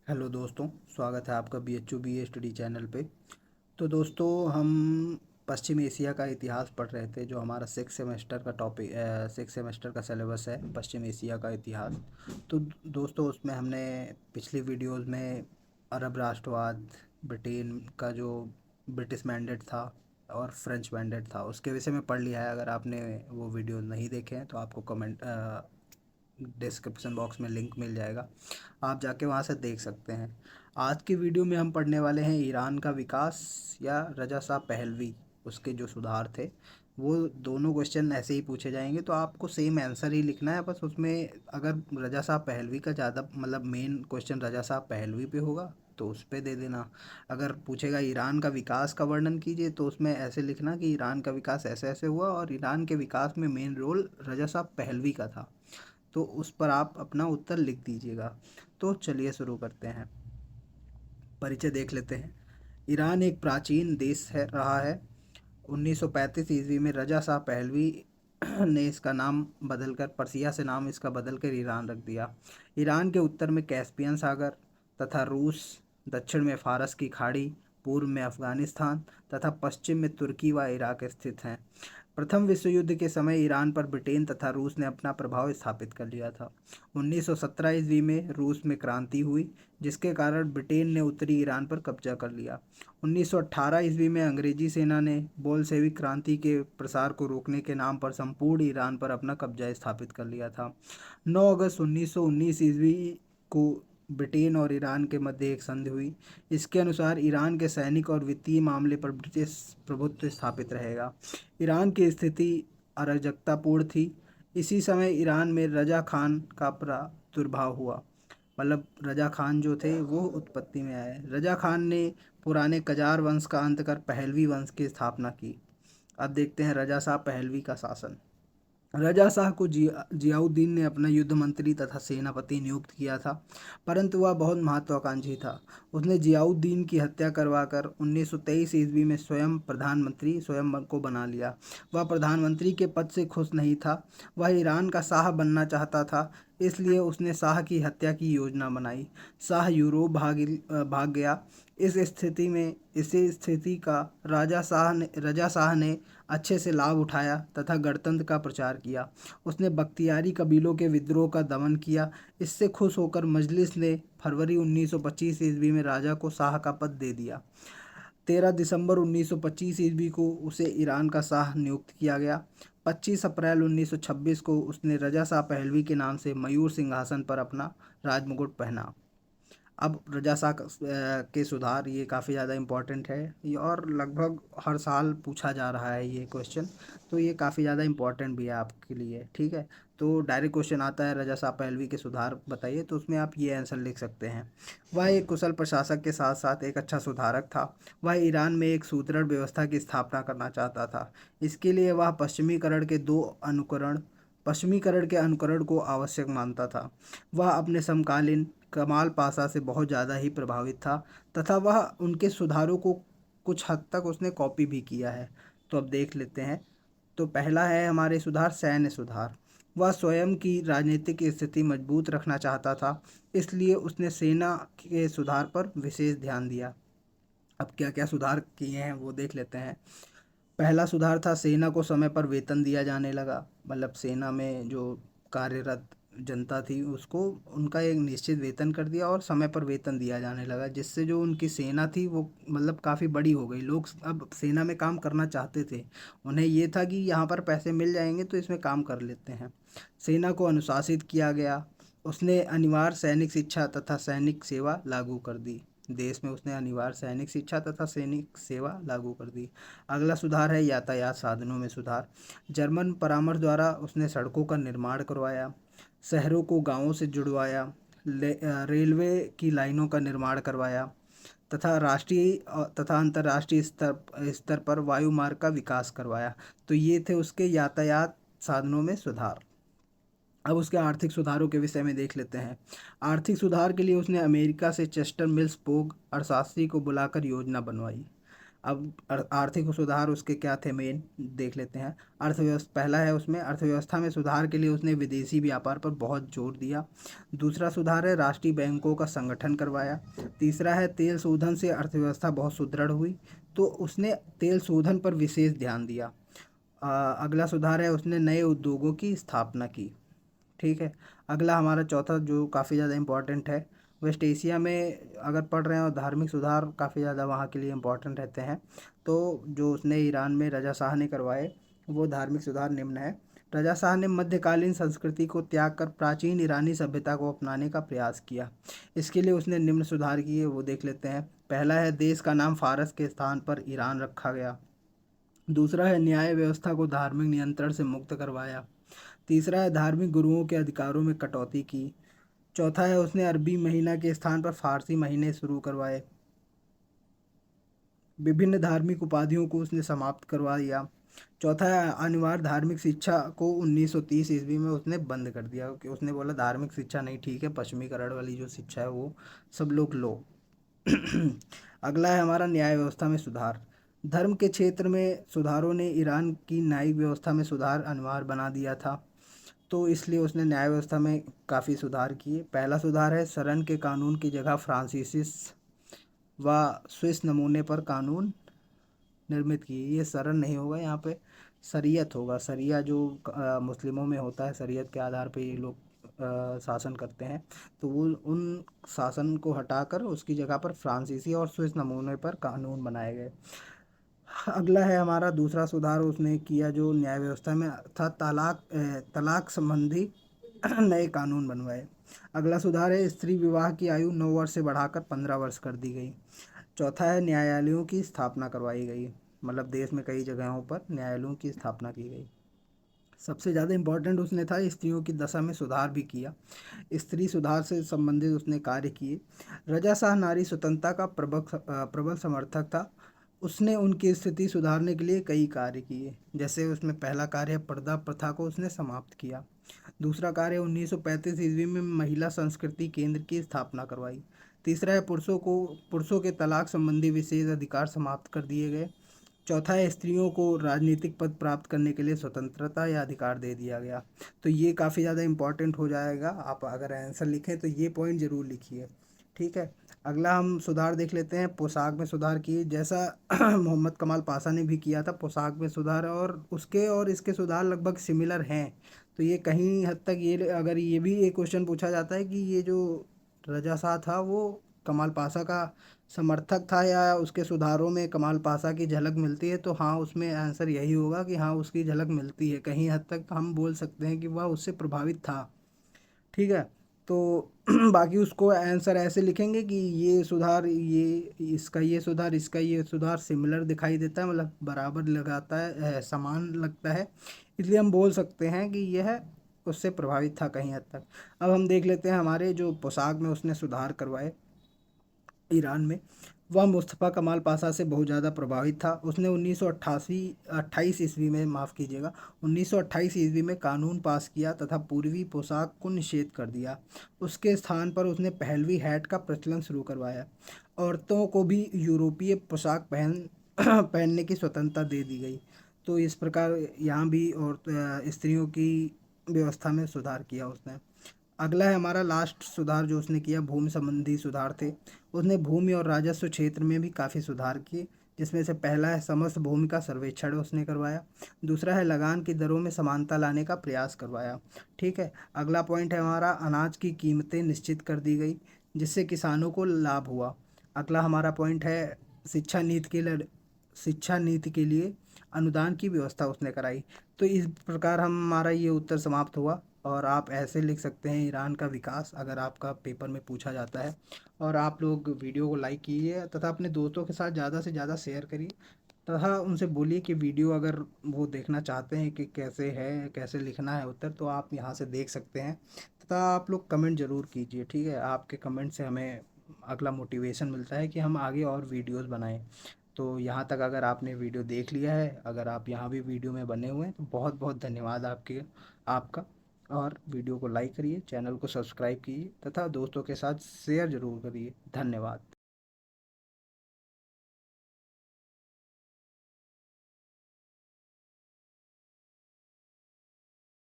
Hello दोस्तों, स्वागत है आपका BHU स्टडी चैनल पे। तो दोस्तों, हम पश्चिम एशिया का इतिहास पढ़ रहे थे, जो हमारा सिक्स सेमेस्टर का टॉपिक, सिक्स सेमेस्टर का सिलेबस है, पश्चिम एशिया का इतिहास। तो दोस्तों, उसमें हमने पिछली वीडियोस में अरब राष्ट्रवाद, ब्रिटेन का जो ब्रिटिश मैंडेट था और फ्रेंच मैंडेट था, उसके विषय में पढ़ लिया है। अगर आपने वो वीडियो नहीं देखे हैं तो आपको कमेंट डिस्क्रिप्शन बॉक्स में लिंक मिल जाएगा, आप जाके वहाँ से देख सकते हैं। आज की वीडियो में हम पढ़ने वाले हैं ईरान का विकास या रजा शाह पहलवी, उसके जो सुधार थे। वो दोनों क्वेश्चन ऐसे ही पूछे जाएंगे, तो आपको सेम आंसर ही लिखना है। बस उसमें अगर रजा शाह पहलवी का ज़्यादा मतलब मेन क्वेश्चन रजा शाह पहलवी पे होगा तो उस पे दे देना। अगर पूछेगा ईरान का विकास का वर्णन कीजिए तो उसमें ऐसे लिखना कि ईरान का विकास ऐसे ऐसे हुआ और ईरान के विकास में मेन रोल रजा शाह पहलवी का था। तो उस पर आप अपना उत्तर लिख दीजिएगा। तो चलिए शुरू करते हैं। परिचय देख लेते हैं। ईरान एक प्राचीन देश है रहा है। 1935 ईस्वी में रजा शाह पहलवी ने इसका नाम बदलकर, पर्सिया से नाम इसका बदलकर ईरान रख दिया। ईरान के उत्तर में कैस्पियन सागर तथा रूस, दक्षिण में फारस की खाड़ी, पूर्व में अफगानिस्तान तथा पश्चिम में तुर्की व इराक स्थित हैं। प्रथम विश्व युद्ध के समय ईरान पर ब्रिटेन तथा रूस ने अपना प्रभाव स्थापित कर लिया था। 1917 ईस्वी में रूस में क्रांति हुई, जिसके कारण ब्रिटेन ने उत्तरी ईरान पर कब्जा कर लिया। 1918 ईस्वी में अंग्रेजी सेना ने बोल्शेविक क्रांति के प्रसार को रोकने के नाम पर संपूर्ण ईरान पर अपना कब्जा स्थापित कर लिया था। 9 अगस्त 1919 ईस्वी को ब्रिटेन और ईरान के मध्य एक संधि हुई। इसके अनुसार ईरान के सैनिक और वित्तीय मामले पर ब्रिटिश प्रभुत्व स्थापित रहेगा। ईरान की स्थिति अराजकतापूर्ण थी। इसी समय ईरान में रजा खान का प्रादुर्भाव हुआ। मतलब रजा खान जो थे वो उत्पत्ति में आए। रजा खान ने पुराने कजार वंश का अंत कर पहलवी वंश की स्थापना की। अब देखते हैं रजा शाह पहलवी का शासन। रजा शाह को जियाउद्दीन ने अपना युद्ध मंत्री तथा सेनापति नियुक्त किया था, परंतु वह बहुत महत्वाकांक्षी था। उसने जियाउद्दीन की हत्या करवाकर 1923 ईस्वी में स्वयं को बना लिया। वह प्रधानमंत्री के पद से खुश नहीं था, वह ईरान का शाह बनना चाहता था। इसलिए उसने शाह की हत्या की योजना बनाई। शाह यूरोप भाग गया। इसी स्थिति का रजा शाह ने अच्छे से लाभ उठाया तथा गणतंत्र का प्रचार किया। उसने बख्तियारी कबीलों के विद्रोह का दमन किया। इससे खुश होकर मजलिस ने फरवरी 1925 ईस्वी में राजा को शाह का पद दे दिया। 13 दिसंबर 1925 ईस्वी को उसे ईरान का शाह नियुक्त किया गया। 25 अप्रैल 1926 को उसने रजा शाह पहलवी के नाम से मयूर सिंहासन पर अपना राजमुकुट पहना। अब रजा शाह के सुधार, ये काफ़ी ज़्यादा इम्पोर्टेंट है ये, और लगभग हर साल पूछा जा रहा है ये क्वेश्चन। तो ये काफ़ी ज़्यादा इम्पोर्टेंट भी है आपके लिए, ठीक है। तो डायरेक्ट क्वेश्चन आता है, रजा शाह पहलवी के सुधार बताइए, तो उसमें आप ये आंसर लिख सकते हैं। वह एक कुशल प्रशासक के साथ साथ एक अच्छा सुधारक था। वह ईरान में एक सुदृढ़ व्यवस्था की स्थापना करना चाहता था। इसके लिए वह पश्चिमीकरण के अनुकरण को आवश्यक मानता था। वह अपने समकालीन कमाल पाशा से बहुत ज़्यादा ही प्रभावित था तथा वह उनके सुधारों को कुछ हद तक उसने कॉपी भी किया है। तो अब देख लेते हैं। तो पहला है हमारे सुधार, सैन्य सुधार। वह स्वयं की राजनीतिक स्थिति मजबूत रखना चाहता था, इसलिए उसने सेना के सुधार पर विशेष ध्यान दिया। अब क्या क्या सुधार किए हैं वो देख लेते हैं। पहला सुधार था, सेना को समय पर वेतन दिया जाने लगा। मतलब सेना में जो कार्यरत जनता थी उसको उनका एक निश्चित वेतन कर दिया और समय पर वेतन दिया जाने लगा, जिससे जो उनकी सेना थी वो मतलब काफ़ी बड़ी हो गई। लोग अब सेना में काम करना चाहते थे। उन्हें ये था कि यहाँ पर पैसे मिल जाएंगे तो इसमें काम कर लेते हैं। सेना को अनुशासित किया गया। उसने अनिवार्य सैनिक शिक्षा तथा सैनिक सेवा लागू कर दी। देश में उसने अनिवार्य सैनिक शिक्षा तथा सैनिक सेवा लागू कर दी। अगला सुधार है यातायात साधनों में सुधार। जर्मन परामर्श द्वारा उसने सड़कों का निर्माण करवाया, शहरों को गांवों से जुड़वाया, रेलवे की लाइनों का निर्माण करवाया तथा राष्ट्रीय तथा अंतर्राष्ट्रीय स्तर पर वायु मार्ग का विकास करवाया। तो ये थे उसके यातायात साधनों में सुधार। अब उसके आर्थिक सुधारों के विषय में देख लेते हैं। आर्थिक सुधार के लिए उसने अमेरिका से चेस्टर मिल्स पोग अर्थशास्त्री को बुलाकर योजना बनवाई। अब आर्थिक सुधार उसके क्या थे मेन देख लेते हैं। अर्थव्यवस्था पहला है, उसमें अर्थव्यवस्था में सुधार के लिए उसने विदेशी व्यापार पर बहुत जोर दिया। दूसरा सुधार है राष्ट्रीय बैंकों का संगठन करवाया। तीसरा है तेल शोधन से अर्थव्यवस्था बहुत सुदृढ़ हुई, तो उसने तेल शोधन पर विशेष ध्यान दिया। अगला सुधार है उसने नए उद्योगों की स्थापना की। ठीक है। अगला हमारा चौथा जो काफ़ी ज़्यादा इम्पोर्टेंट है, वेस्ट एशिया में अगर पढ़ रहे हैं और धार्मिक सुधार काफ़ी ज़्यादा वहाँ के लिए इम्पोर्टेंट रहते हैं, तो जो उसने ईरान में रजा शाह ने करवाए वो धार्मिक सुधार निम्न है। रजा शाह ने मध्यकालीन संस्कृति को त्याग कर प्राचीन ईरानी सभ्यता को अपनाने का प्रयास किया। इसके लिए उसने निम्न सुधार किए, वो देख लेते हैं। पहला है देश का नाम फारस के स्थान पर ईरान रखा गया। दूसरा है न्याय व्यवस्था को धार्मिक नियंत्रण से मुक्त करवाया। तीसरा है धार्मिक गुरुओं के अधिकारों में कटौती की। चौथा है उसने अरबी महीना के स्थान पर फारसी महीने शुरू करवाए। विभिन्न धार्मिक उपाधियों को उसने समाप्त करवा दिया। चौथा है अनिवार्य धार्मिक शिक्षा को 1930 ईस्वी में उसने बंद कर दिया, कि उसने बोला धार्मिक शिक्षा नहीं ठीक है, पश्चिमीकरण वाली जो शिक्षा है वो सब लोग लो। अगला है हमारा न्याय व्यवस्था में सुधार। धर्म के क्षेत्र में सुधारों ने ईरान की न्यायिक व्यवस्था में सुधार अनिवार्य बना दिया था, तो इसलिए उसने न्याय व्यवस्था में काफ़ी सुधार किए। पहला सुधार है शरण के कानून की जगह फ्रांसीसी व स्विस नमूने पर कानून निर्मित किए। ये शरण नहीं होगा, यहाँ पे शरीयत होगा। शरिया जो मुस्लिमों में होता है, शरीयत के आधार पे ये लोग शासन करते हैं, तो वो उन शासन को हटाकर उसकी जगह पर फ्रांसीसी और स्विस नमूने पर कानून बनाए गए। अगला है हमारा दूसरा सुधार उसने किया जो न्याय व्यवस्था में था, तलाक संबंधी नए कानून बनवाए। अगला सुधार है स्त्री विवाह की आयु 9 वर्ष से बढ़ाकर 15 वर्ष कर दी गई। चौथा है न्यायालयों की स्थापना करवाई गई, मतलब देश में कई जगहों पर न्यायालयों की स्थापना की गई। सबसे ज़्यादा इम्पोर्टेंट उसने था स्त्रियों की दशा में सुधार भी किया। स्त्री सुधार से संबंधित उसने कार्य किए। रजा शाह नारी स्वतंत्रता का प्रबल समर्थक था। उसने उनकी स्थिति सुधारने के लिए कई कार्य किए, जैसे उसमें पहला कार्य है पर्दा प्रथा को उसने समाप्त किया। दूसरा कार्य 1935 ईस्वी में महिला संस्कृति केंद्र की स्थापना करवाई। तीसरा है पुरुषों के तलाक संबंधी विशेष अधिकार समाप्त कर दिए गए। चौथा है स्त्रियों को राजनीतिक पद प्राप्त करने के लिए स्वतंत्रता या अधिकार दे दिया गया। तो ये काफ़ी ज़्यादा इम्पोर्टेंट हो जाएगा, आप अगर आंसर लिखें तो ये पॉइंट ज़रूर लिखिए। ठीक है। अगला हम सुधार देख लेते हैं, पोशाक में सुधार किए, जैसा मोहम्मद कमाल पाशा ने भी किया था पोशाक में सुधार, और उसके और इसके सुधार लगभग सिमिलर हैं। तो ये कहीं हद तक ये, अगर ये भी एक क्वेश्चन पूछा जाता है कि ये जो रजा शाह था वो कमाल पाशा का समर्थक था या उसके सुधारों में कमाल पाशा की झलक मिलती है, तो हाँ उसमें आंसर यही होगा कि हाँ उसकी झलक मिलती है, कहीं हद तक हम बोल सकते हैं कि वह उससे प्रभावित था। ठीक है। तो बाकी उसको आंसर ऐसे लिखेंगे कि ये सुधार, इसका ये सुधार सिमिलर दिखाई देता है, मतलब बराबर लगाता है, समान लगता है, इसलिए हम बोल सकते हैं कि यह उससे प्रभावित था कहीं हद तक। अब हम देख लेते हैं हमारे जो पोशाक में उसने सुधार करवाए ईरान में, वह मुस्तफ़ा कमाल पाशा से बहुत ज़्यादा प्रभावित था। उसने 1928 ईस्वी में, माफ़ कीजिएगा, 1928 ईस्वी में कानून पास किया तथा पूर्वी पोशाक को निषेध कर दिया। उसके स्थान पर उसने पहलवी हैट का प्रचलन शुरू करवाया। औरतों को भी यूरोपीय पोशाक पहनने की स्वतंत्रता दे दी गई। तो इस प्रकार यहाँ भी और स्त्रियों की व्यवस्था में सुधार किया उसने। अगला है हमारा लास्ट सुधार जो उसने किया, भूमि संबंधी सुधार थे। उसने भूमि और राजस्व क्षेत्र में भी काफ़ी सुधार किए, जिसमें से पहला है समस्त भूमि का सर्वेक्षण उसने करवाया। दूसरा है लगान की दरों में समानता लाने का प्रयास करवाया। ठीक है। अगला पॉइंट है हमारा अनाज की कीमतें निश्चित कर दी गई, जिससे किसानों को लाभ हुआ। अगला हमारा पॉइंट है शिक्षा नीति के लिए अनुदान की व्यवस्था उसने कराई। तो इस प्रकार हमारा ये उत्तर समाप्त हुआ, और आप ऐसे लिख सकते हैं ईरान का विकास, अगर आपका पेपर में पूछा जाता है। और आप लोग वीडियो को लाइक कीजिए तथा अपने दोस्तों के साथ ज़्यादा से ज़्यादा शेयर करिए, तथा उनसे बोलिए कि वीडियो अगर वो देखना चाहते हैं कि कैसे है, कैसे लिखना है उत्तर, तो आप यहाँ से देख सकते हैं। तथा आप लोग कमेंट ज़रूर कीजिए। ठीक है। आपके कमेंट से हमें अगला मोटिवेशन मिलता है कि हम आगे और वीडियोज़ बनाएं। तो यहाँ तक अगर आपने वीडियो देख लिया है, अगर आप यहाँ भी वीडियो में बने हुए हैं, तो बहुत बहुत धन्यवाद आपका। और वीडियो को लाइक करिए, चैनल को सब्सक्राइब कीजिए तथा दोस्तों के साथ शेयर ज़रूर करिए। धन्यवाद।